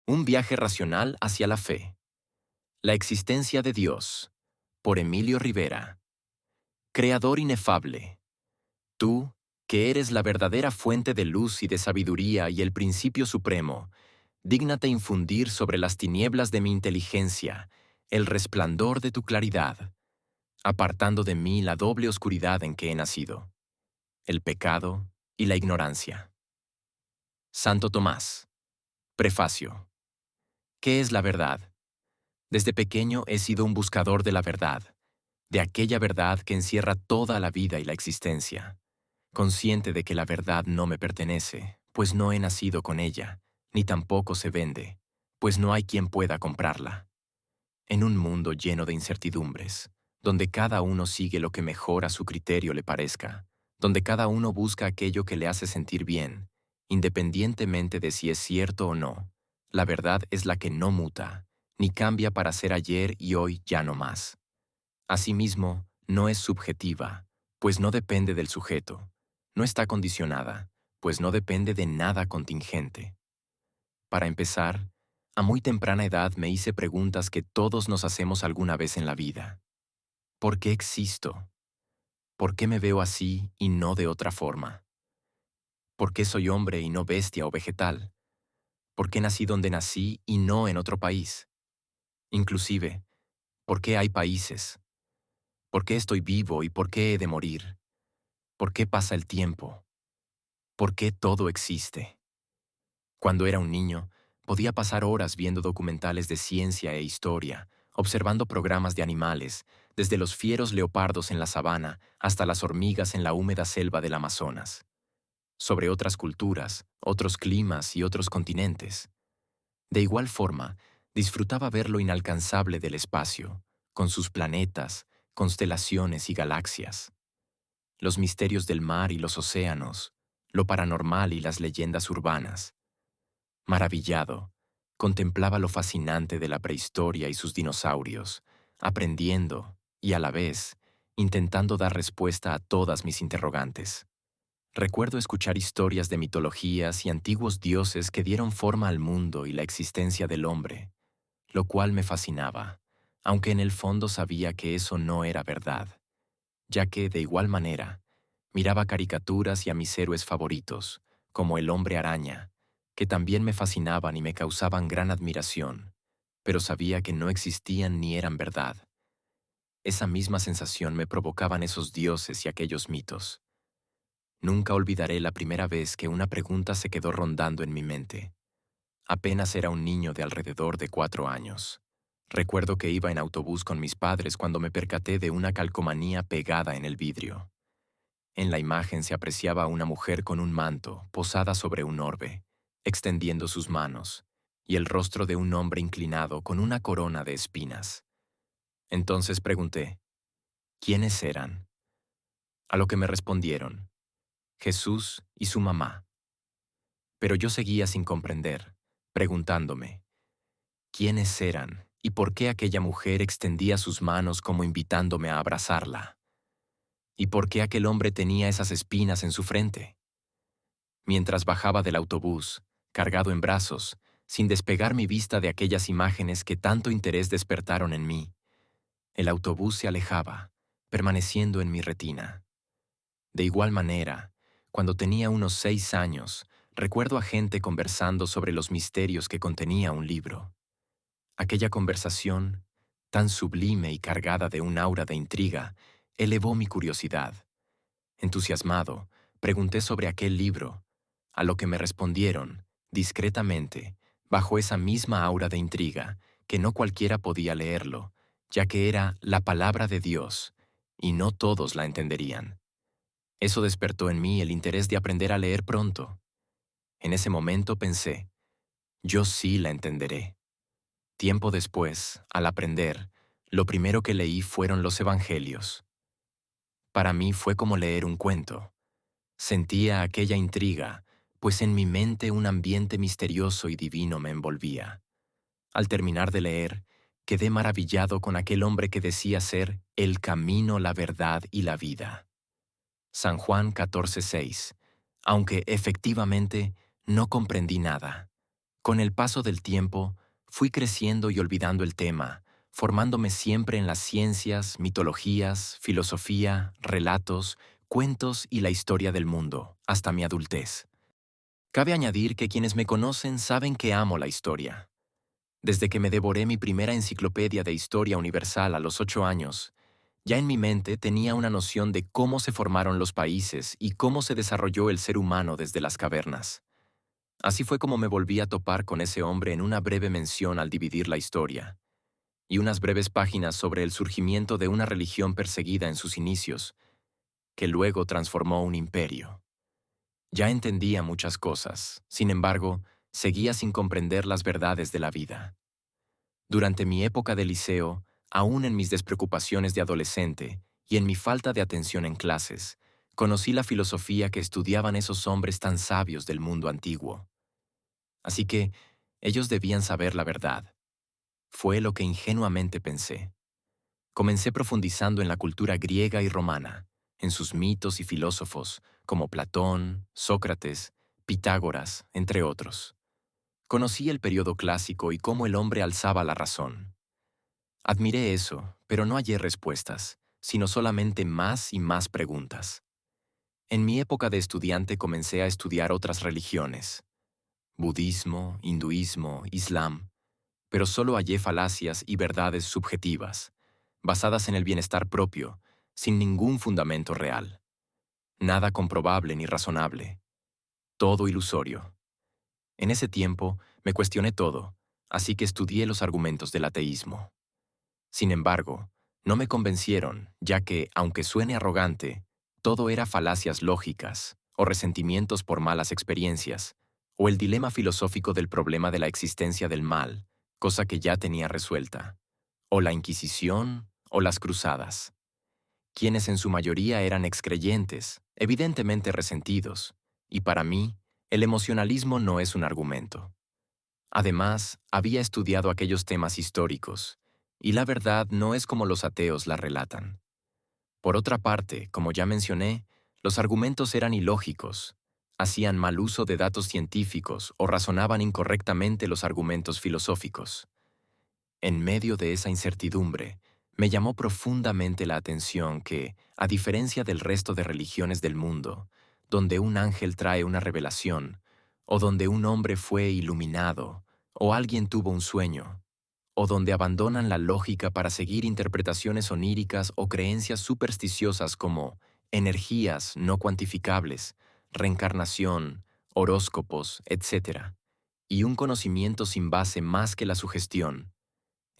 Un viaje racional hacia la fe. La existencia de Dios. Por Emilio Rivera. Creador inefable. Tú, que eres la verdadera fuente de luz y de sabiduría y el principio supremo, dígnate infundir sobre las tinieblas de mi inteligencia el resplandor de tu claridad, apartando de mí la doble oscuridad en que he nacido, el pecado y la ignorancia. Santo Tomás. Prefacio. ¿Qué es la verdad? Desde pequeño he sido un buscador de la verdad, de aquella verdad que encierra toda la vida y la existencia, consciente de que la verdad no me pertenece, pues no he nacido con ella, ni tampoco se vende, pues no hay quien pueda comprarla. En un mundo lleno de incertidumbres, donde cada uno sigue lo que mejor a su criterio le parezca, donde cada uno busca aquello que le hace sentir bien, independientemente de si es cierto o no, la verdad es la que no muta, ni cambia para ser ayer y hoy ya no más. Asimismo, no es subjetiva, pues no depende del sujeto, no está condicionada, pues no depende de nada contingente. Para empezar, a muy temprana edad me hice preguntas que todos nos hacemos alguna vez en la vida. ¿Por qué existo? ¿Por qué me veo así y no de otra forma? ¿Por qué soy hombre y no bestia o vegetal? ¿Por qué nací donde nací y no en otro país? Inclusive, ¿por qué hay países? ¿Por qué estoy vivo y por qué he de morir? ¿Por qué pasa el tiempo? ¿Por qué todo existe? Cuando era un niño, podía pasar horas viendo documentales de ciencia e historia, observando programas de animales, desde los fieros leopardos en la sabana hasta las hormigas en la húmeda selva del Amazonas, sobre otras culturas, otros climas y otros continentes. De igual forma, disfrutaba ver lo inalcanzable del espacio, con sus planetas, constelaciones y galaxias, los misterios del mar y los océanos, lo paranormal y las leyendas urbanas. Maravillado, contemplaba lo fascinante de la prehistoria y sus dinosaurios, aprendiendo y, a la vez, intentando dar respuesta a todas mis interrogantes. Recuerdo escuchar historias de mitologías y antiguos dioses que dieron forma al mundo y la existencia del hombre, lo cual me fascinaba, aunque en el fondo sabía que eso no era verdad, ya que, de igual manera, miraba caricaturas y a mis héroes favoritos, como el Hombre Araña, que también me fascinaban y me causaban gran admiración, pero sabía que no existían ni eran verdad. Esa misma sensación me provocaban esos dioses y aquellos mitos. Nunca olvidaré la primera vez que una pregunta se quedó rondando en mi mente. Apenas era un niño de alrededor de 4 años. Recuerdo que iba en autobús con mis padres cuando me percaté de una calcomanía pegada en el vidrio. En la imagen se apreciaba a una mujer con un manto, posada sobre un orbe, extendiendo sus manos, y el rostro de un hombre inclinado con una corona de espinas. Entonces pregunté, ¿quiénes eran? A lo que me respondieron, Jesús y su mamá. Pero yo seguía sin comprender, preguntándome, ¿quiénes eran y por qué aquella mujer extendía sus manos como invitándome a abrazarla? ¿Y por qué aquel hombre tenía esas espinas en su frente? Mientras bajaba del autobús, cargado en brazos, sin despegar mi vista de aquellas imágenes que tanto interés despertaron en mí, el autobús se alejaba, permaneciendo en mi retina. De igual manera, cuando tenía unos 6 años, recuerdo a gente conversando sobre los misterios que contenía un libro. Aquella conversación, tan sublime y cargada de un aura de intriga, elevó mi curiosidad. Entusiasmado, pregunté sobre aquel libro, a lo que me respondieron, discretamente, bajo esa misma aura de intriga, que no cualquiera podía leerlo, ya que era la palabra de Dios, y no todos la entenderían. Eso despertó en mí el interés de aprender a leer pronto. En ese momento pensé, yo sí la entenderé. Tiempo después, al aprender, lo primero que leí fueron los Evangelios. Para mí fue como leer un cuento. Sentía aquella intriga, pues en mi mente un ambiente misterioso y divino me envolvía. Al terminar de leer, quedé maravillado con aquel hombre que decía ser el camino, la verdad y la vida. San Juan 14:6. Aunque efectivamente no comprendí nada, Con el paso del tiempo, fui creciendo y olvidando el tema, formándome siempre en las ciencias, mitologías, filosofía, relatos, cuentos y la historia del mundo, hasta mi adultez. Cabe añadir que quienes me conocen saben que amo la historia. Desde que me devoré mi primera enciclopedia de historia universal a los 8 años, ya en mi mente tenía una noción de cómo se formaron los países y cómo se desarrolló el ser humano desde las cavernas. Así fue como me volví a topar con ese hombre en una breve mención al dividir la historia, y unas breves páginas sobre el surgimiento de una religión perseguida en sus inicios, que luego transformó un imperio. Ya entendía muchas cosas, sin embargo, seguía sin comprender las verdades de la vida. Durante mi época de liceo, aún en mis despreocupaciones de adolescente y en mi falta de atención en clases, conocí la filosofía que estudiaban esos hombres tan sabios del mundo antiguo. Así que, ellos debían saber la verdad. Fue lo que ingenuamente pensé. Comencé profundizando en la cultura griega y romana, en sus mitos y filósofos, como Platón, Sócrates, Pitágoras, entre otros. Conocí el periodo clásico y cómo el hombre alzaba la razón. Admiré eso, pero no hallé respuestas, sino solamente más y más preguntas. En mi época de estudiante comencé a estudiar otras religiones, budismo, hinduismo, islam, pero solo hallé falacias y verdades subjetivas, basadas en el bienestar propio, sin ningún fundamento real. Nada comprobable ni razonable. Todo ilusorio. En ese tiempo me cuestioné todo, así que estudié los argumentos del ateísmo. Sin embargo, no me convencieron, ya que, aunque suene arrogante, todo era falacias lógicas, o resentimientos por malas experiencias, o el dilema filosófico del problema de la existencia del mal, cosa que ya tenía resuelta, o la Inquisición, o las Cruzadas, quienes en su mayoría eran excreyentes, evidentemente resentidos, y para mí, el emocionalismo no es un argumento. Además, había estudiado aquellos temas históricos, y la verdad no es como los ateos la relatan. Por otra parte, como ya mencioné, los argumentos eran ilógicos, hacían mal uso de datos científicos o razonaban incorrectamente los argumentos filosóficos. En medio de esa incertidumbre, me llamó profundamente la atención que, a diferencia del resto de religiones del mundo, donde un ángel trae una revelación, o donde un hombre fue iluminado, o alguien tuvo un sueño, o donde abandonan la lógica para seguir interpretaciones oníricas o creencias supersticiosas como energías no cuantificables, reencarnación, horóscopos, etc., y un conocimiento sin base más que la sugestión,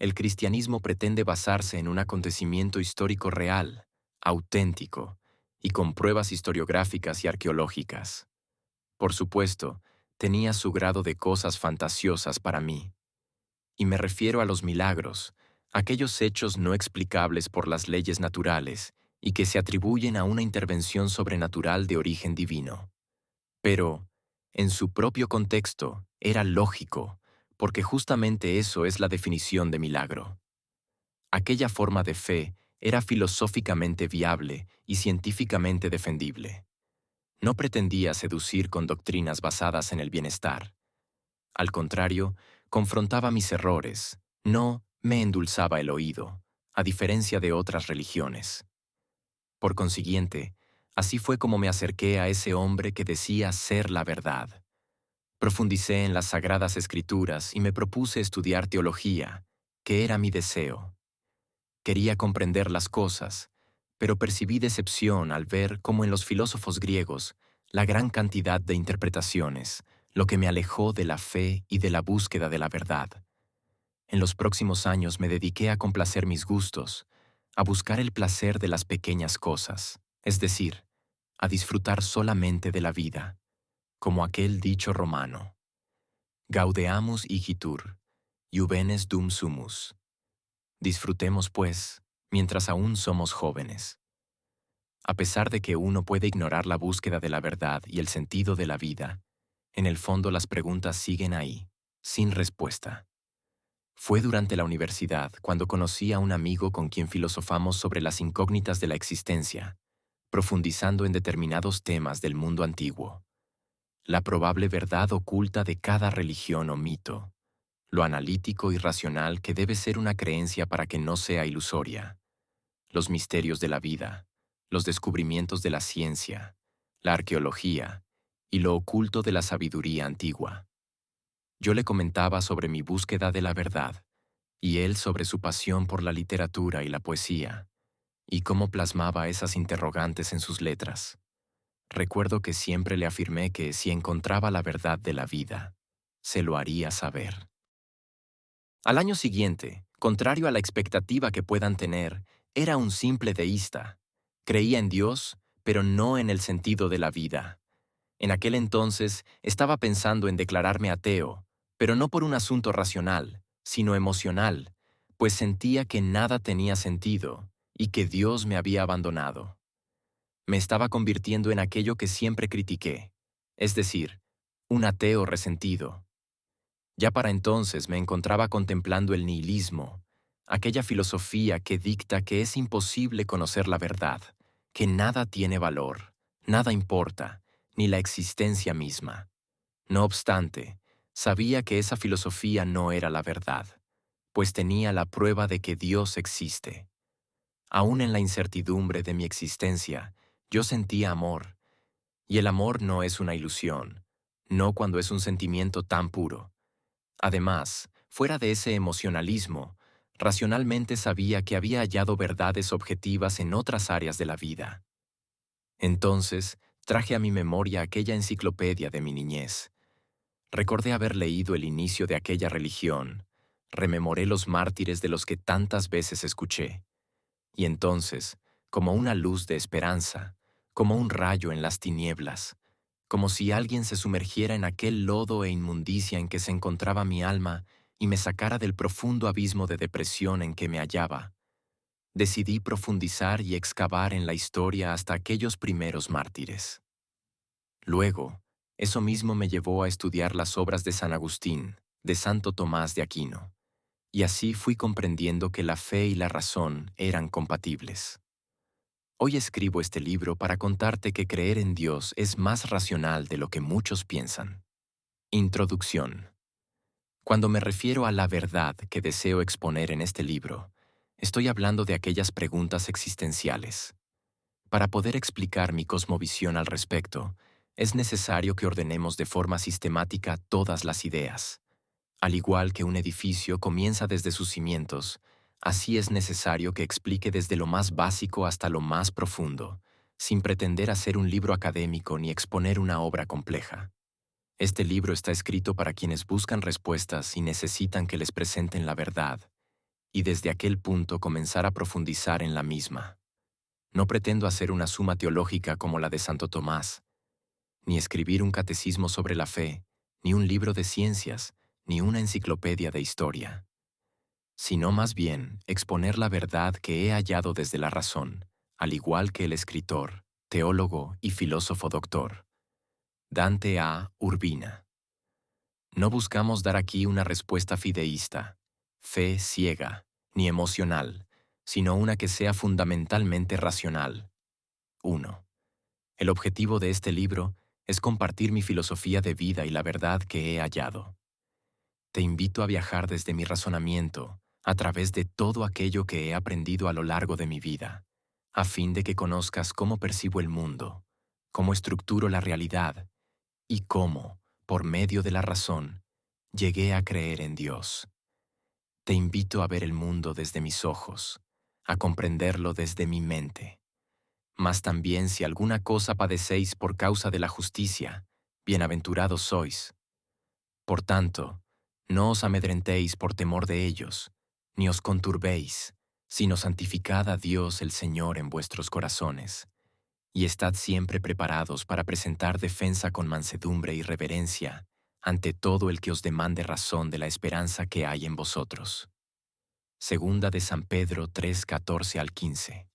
el cristianismo pretende basarse en un acontecimiento histórico real, auténtico, y con pruebas historiográficas y arqueológicas. Por supuesto, tenía su grado de cosas fantasiosas para mí. Y me refiero a los milagros, aquellos hechos no explicables por las leyes naturales y que se atribuyen a una intervención sobrenatural de origen divino. Pero, en su propio contexto, era lógico, porque justamente eso es la definición de milagro. Aquella forma de fe era filosóficamente viable y científicamente defendible. No pretendía seducir con doctrinas basadas en el bienestar. Al contrario, confrontaba mis errores, no me endulzaba el oído, a diferencia de otras religiones. Por consiguiente, así fue como me acerqué a ese hombre que decía ser la verdad. Profundicé en las Sagradas Escrituras y me propuse estudiar teología, que era mi deseo. Quería comprender las cosas, pero percibí decepción al ver cómo en los filósofos griegos la gran cantidad de interpretaciones, lo que me alejó de la fe y de la búsqueda de la verdad. En los próximos años me dediqué a complacer mis gustos, a buscar el placer de las pequeñas cosas, es decir, a disfrutar solamente de la vida, como aquel dicho romano: Gaudeamus igitur, juvenes dum sumus. Disfrutemos, pues, mientras aún somos jóvenes. A pesar de que uno puede ignorar la búsqueda de la verdad y el sentido de la vida, en el fondo las preguntas siguen ahí, sin respuesta. Fue durante la universidad cuando conocí a un amigo con quien filosofamos sobre las incógnitas de la existencia, profundizando en determinados temas del mundo antiguo. la probable verdad oculta de cada religión o mito, lo analítico y racional que debe ser una creencia para que no sea ilusoria, los misterios de la vida, los descubrimientos de la ciencia, la arqueología y lo oculto de la sabiduría antigua. Yo le comentaba sobre mi búsqueda de la verdad, y él sobre su pasión por la literatura y la poesía, y cómo plasmaba esas interrogantes en sus letras. Recuerdo que siempre le afirmé que si encontraba la verdad de la vida, se lo haría saber. Al año siguiente, contrario a la expectativa que puedan tener, era un simple deísta. Creía en Dios, pero no en el sentido de la vida. En aquel entonces estaba pensando en declararme ateo, pero no por un asunto racional, sino emocional, pues sentía que nada tenía sentido y que Dios me había abandonado. Me estaba convirtiendo en aquello que siempre critiqué, es decir, un ateo resentido. Ya para entonces me encontraba contemplando el nihilismo, aquella filosofía que dicta que es imposible conocer la verdad, que nada tiene valor, nada importa, ni la existencia misma. No obstante, sabía que esa filosofía no era la verdad, pues tenía la prueba de que Dios existe. Aún en la incertidumbre de mi existencia, yo sentía amor, y el amor no es una ilusión, no cuando es un sentimiento tan puro. Además, fuera de ese emocionalismo, racionalmente sabía que había hallado verdades objetivas en otras áreas de la vida. Entonces, traje a mi memoria aquella enciclopedia de mi niñez. Recordé haber leído el inicio de aquella religión, rememoré los mártires de los que tantas veces escuché, y entonces, como una luz de esperanza, como un rayo en las tinieblas, como si alguien se sumergiera en aquel lodo e inmundicia en que se encontraba mi alma y me sacara del profundo abismo de depresión en que me hallaba, decidí profundizar y excavar en la historia hasta aquellos primeros mártires. Luego, eso mismo me llevó a estudiar las obras de San Agustín, de Santo Tomás de Aquino, y así fui comprendiendo que la fe y la razón eran compatibles. Hoy escribo este libro para contarte que creer en Dios es más racional de lo que muchos piensan. Introducción. Cuando me refiero a la verdad que deseo exponer en este libro, estoy hablando de aquellas preguntas existenciales. Para poder explicar mi cosmovisión al respecto, es necesario que ordenemos de forma sistemática todas las ideas. Al igual que un edificio comienza desde sus cimientos, así es necesario que explique desde lo más básico hasta lo más profundo, sin pretender hacer un libro académico ni exponer una obra compleja. Este libro está escrito para quienes buscan respuestas y necesitan que les presenten la verdad, y desde aquel punto comenzar a profundizar en la misma. No pretendo hacer una suma teológica como la de Santo Tomás, ni escribir un catecismo sobre la fe, ni un libro de ciencias, ni una enciclopedia de historia, sino más bien exponer la verdad que he hallado desde la razón, al igual que el escritor, teólogo y filósofo doctor, Dante A. Urbina. No buscamos dar aquí una respuesta fideísta, fe ciega, ni emocional, sino una que sea fundamentalmente racional. 1. El objetivo de este libro es compartir mi filosofía de vida y la verdad que he hallado. Te invito a viajar desde mi razonamiento, a través de todo aquello que he aprendido a lo largo de mi vida, a fin de que conozcas cómo percibo el mundo, cómo estructuro la realidad y cómo, por medio de la razón, llegué a creer en Dios. Te invito a ver el mundo desde mis ojos, a comprenderlo desde mi mente. Mas también si alguna cosa padecéis por causa de la justicia, bienaventurados sois. Por tanto, no os amedrentéis por temor de ellos, ni os conturbéis, sino santificad a Dios el Señor en vuestros corazones, y estad siempre preparados para presentar defensa con mansedumbre y reverencia ante todo el que os demande razón de la esperanza que hay en vosotros. Segunda de San Pedro 3:14 al 15.